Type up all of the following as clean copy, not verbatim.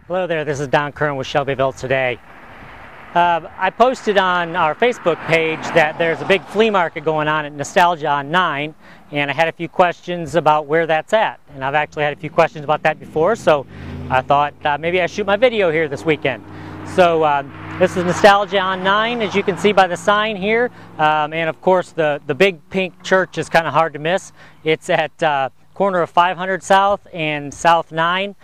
Hello there, this is Don Kern with Shelbyville Today. I posted on our Facebook page that there's a big flea market going on at Nostalgia on 9, and I had a few questions about where that's at. And I've actually had a few questions about that before, so I thought maybe I'd shoot my video here this weekend. So this is Nostalgia on 9, as you can see by the sign here. And of course the big pink church is kind of hard to miss. It's at corner of 500 South and South 9.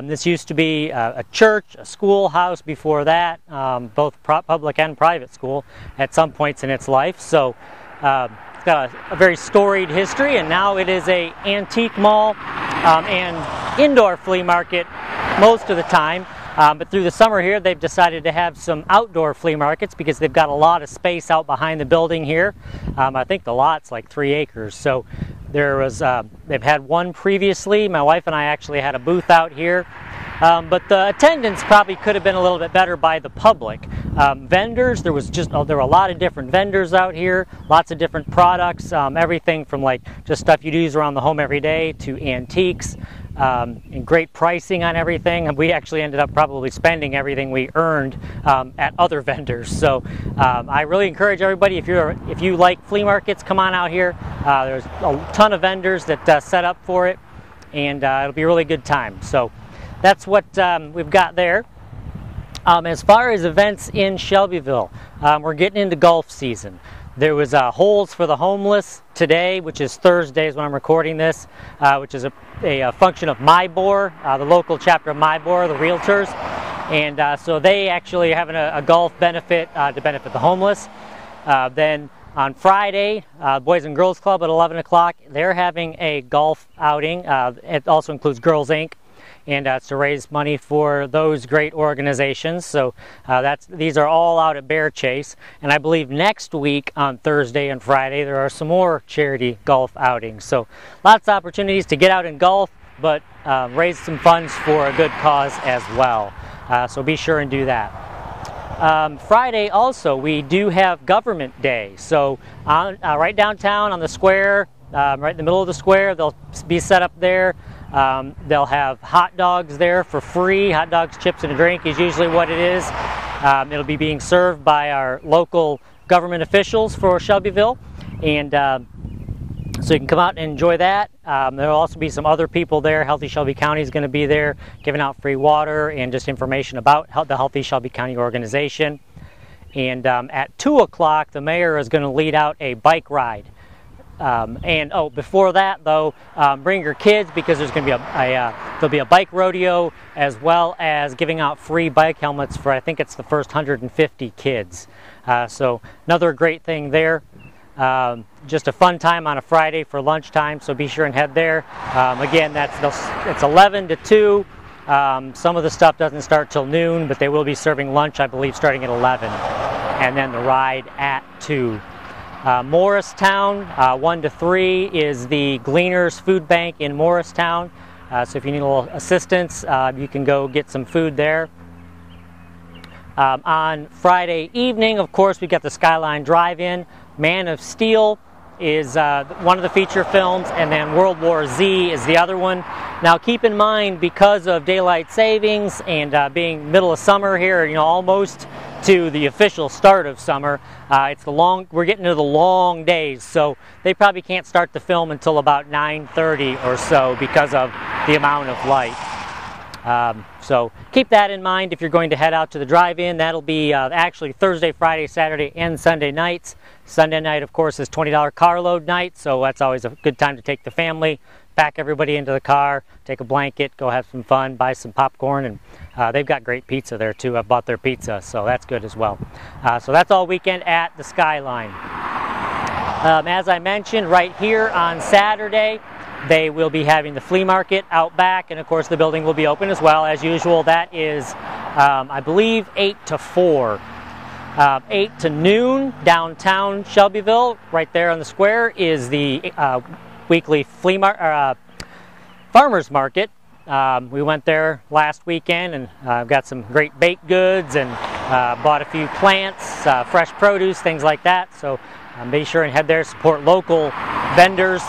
This used to be a church, a schoolhouse before that, both public and private school at some points in its life. So it's got a very storied history, and now it is an antique mall and indoor flea market most of the time. But through the summer here, they've decided to have some outdoor flea markets because they've got a lot of space out behind the building here. I think the lot's like 3 acres. So they've had one previously. My wife and I actually had a booth out here. But the attendance probably could have been a little bit better by the public. Vendors, there were a lot of different vendors out here, lots of different products, everything from like just stuff you'd use around the home every day to antiques, and great pricing on everything. And we actually ended up probably spending everything we earned at other vendors. So I really encourage everybody, if you like flea markets, come on out here. There's a ton of vendors that set up for it, and it'll be a really good time. So that's what we've got there. As far as events in Shelbyville, we're getting into golf season. There was Holes for the Homeless today, which is Thursdays when I'm recording this, which is a function of MyBor, the local chapter of MyBor, the realtors. And so they actually are having a golf benefit to benefit the homeless. Then on Friday, Boys and Girls Club at 11 o'clock, they're having a golf outing. It also includes Girls Inc. And it's to raise money for those great organizations. So these are all out at Bear Chase. And I believe next week on Thursday and Friday there are some more charity golf outings. So lots of opportunities to get out and golf, but raise some funds for a good cause as well. So be sure and do that. Friday also, we do have Government Day. So right downtown on the square, right in the middle of the square, they'll be set up there. They'll have hot dogs there for free. Hot dogs, chips, and a drink is usually what it is. It'll be being served by our local government officials for Shelbyville. And so you can come out and enjoy that. There will also be some other people there. Healthy Shelby County is going to be there giving out free water and just information about the Healthy Shelby County organization. And at 2 o'clock, the mayor is going to lead out a bike ride. Before that though, bring your kids because there's going to be there'll be a bike rodeo as well as giving out free bike helmets for, I think it's the first 150 kids. So another great thing there. Just a fun time on a Friday for lunchtime, so be sure and head there. Again, it's 11 to 2. Some of the stuff doesn't start till noon, but they will be serving lunch, I believe, starting at 11, and then the ride at 2. Morristown, 1 to 3 is the Gleaners Food Bank in Morristown. So if you need a little assistance, you can go get some food there. On Friday evening, of course, we got the Skyline Drive-In. Man of Steel is one of the feature films, and then World War Z is the other one. Now keep in mind, because of daylight savings and being middle of summer here, almost to the official start of summer, we're getting to the long days, so they probably can't start the film until about 9:30 or so because of the amount of light. So keep that in mind if you're going to head out to the drive-in. That'll be actually Thursday, Friday, Saturday, and Sunday nights. Sunday night, of course, is $20 carload night, so that's always a good time to take the family, pack everybody into the car, take a blanket, go have some fun, buy some popcorn, and they've got great pizza there too. I bought their pizza, so that's good as well. So that's all weekend at the Skyline. As I mentioned, right here on Saturday, they will be having the flea market out back, and of course the building will be open as well. As usual, that is, I believe, 8 to 4. 8 to noon, downtown Shelbyville, right there on the square, is the weekly farmers market. We went there last weekend and got some great baked goods and bought a few plants, fresh produce, things like that. So be sure and head there, support local vendors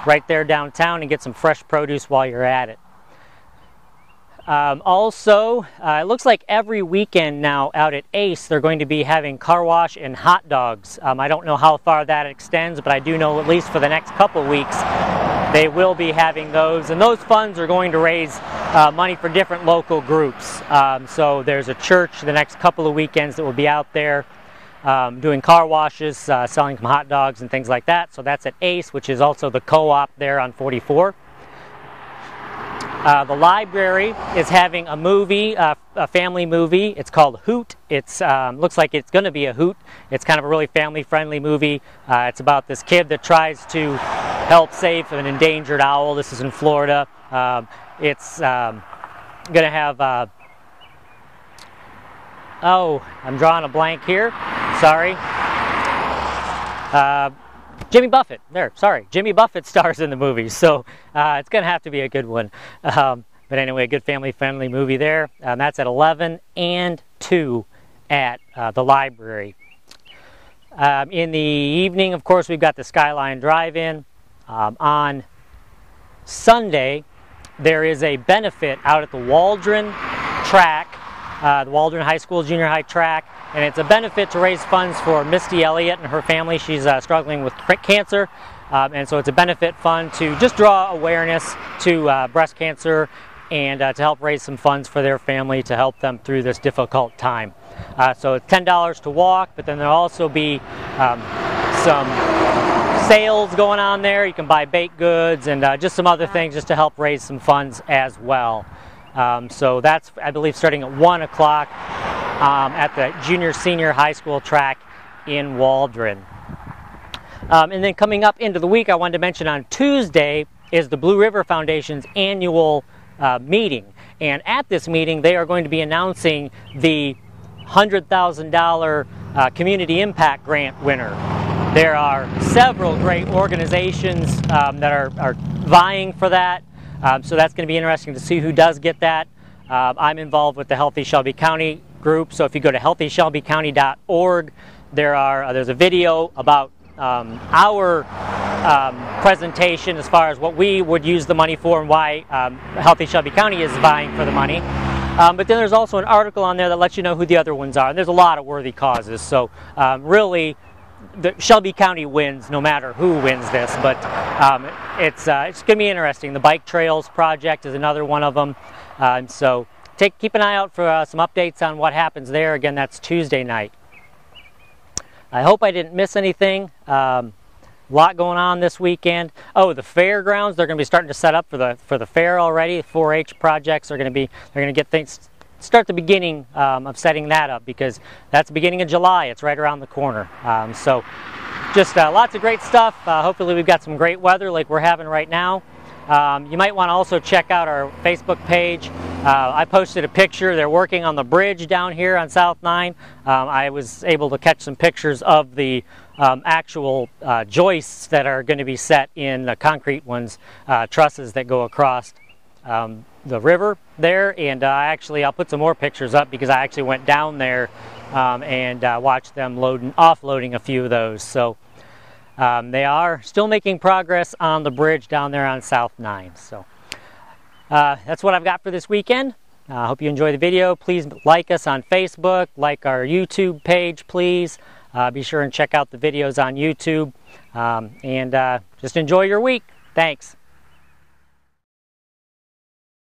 right there downtown, and get some fresh produce while you're at it. Also, it looks like every weekend now out at Ace they're going to be having car wash and hot dogs. I don't know how far that extends, but I do know at least for the next couple weeks they will be having those, and those funds are going to raise money for different local groups. So there's a church the next couple of weekends that will be out there doing car washes, selling some hot dogs and things like that. So that's at Ace, which is also the co-op there on 44. The library is having a movie, a family movie. It's called Hoot. It's looks like it's going to be a hoot. It's kind of a really family-friendly movie. It's about this kid that tries to help save an endangered owl. This is in Florida. It's going to have... oh, I'm drawing a blank here. Sorry. Jimmy Buffett. There, sorry. Jimmy Buffett stars in the movie, so it's going to have to be a good one. But anyway, a good family-friendly movie there. That's at 11 and 2 at the library. In the evening, of course, we've got the Skyline Drive-In. On Sunday, there is a benefit out at the Waldron track, the Waldron High School Junior High track, and it's a benefit to raise funds for Misty Elliott and her family. She's struggling with cancer, and so it's a benefit fund to just draw awareness to breast cancer and to help raise some funds for their family to help them through this difficult time. So it's $10 to walk, but then there'll also be some sales going on there. You can buy baked goods and just some other things just to help raise some funds as well. So that's, I believe, starting at 1 o'clock at the junior-senior high school track in Waldron. And then coming up into the week, I wanted to mention on Tuesday is the Blue River Foundation's annual meeting. And at this meeting, they are going to be announcing the $100,000 Community Impact Grant winner. There are several great organizations that are vying for that. So that's going to be interesting to see who does get that. I'm involved with the Healthy Shelby County group, so if you go to healthyshelbycounty.org, there's a video about our presentation as far as what we would use the money for and why Healthy Shelby County is vying for the money. But then there's also an article on there that lets you know who the other ones are. And there's a lot of worthy causes, so really the Shelby County wins no matter who wins this, but it's going to be interesting. The Bike Trails Project is another one of them, so keep an eye out for some updates on what happens there. Again, that's Tuesday night. I hope I didn't miss anything. A lot going on this weekend. Oh, the fairgrounds, they're going to be starting to set up for the fair already. The 4-H projects are going to get things, start the beginning of setting that up, because that's the beginning of July. It's right around the corner. So just lots of great stuff. Hopefully we've got some great weather like we're having right now. You might want to also check out our Facebook page. I posted a picture. They're working on the bridge down here on South 9. I was able to catch some pictures of the actual joists that are going to be set in the concrete ones, trusses that go across the river there. And I'll put some more pictures up, because I actually went down there and watched them offloading a few of those. So they are still making progress on the bridge down there on South 9. So that's what I've got for this weekend. I hope you enjoy the video. Please like us on Facebook, like our YouTube page, please. Be sure and check out the videos on YouTube. And just enjoy your week. Thanks.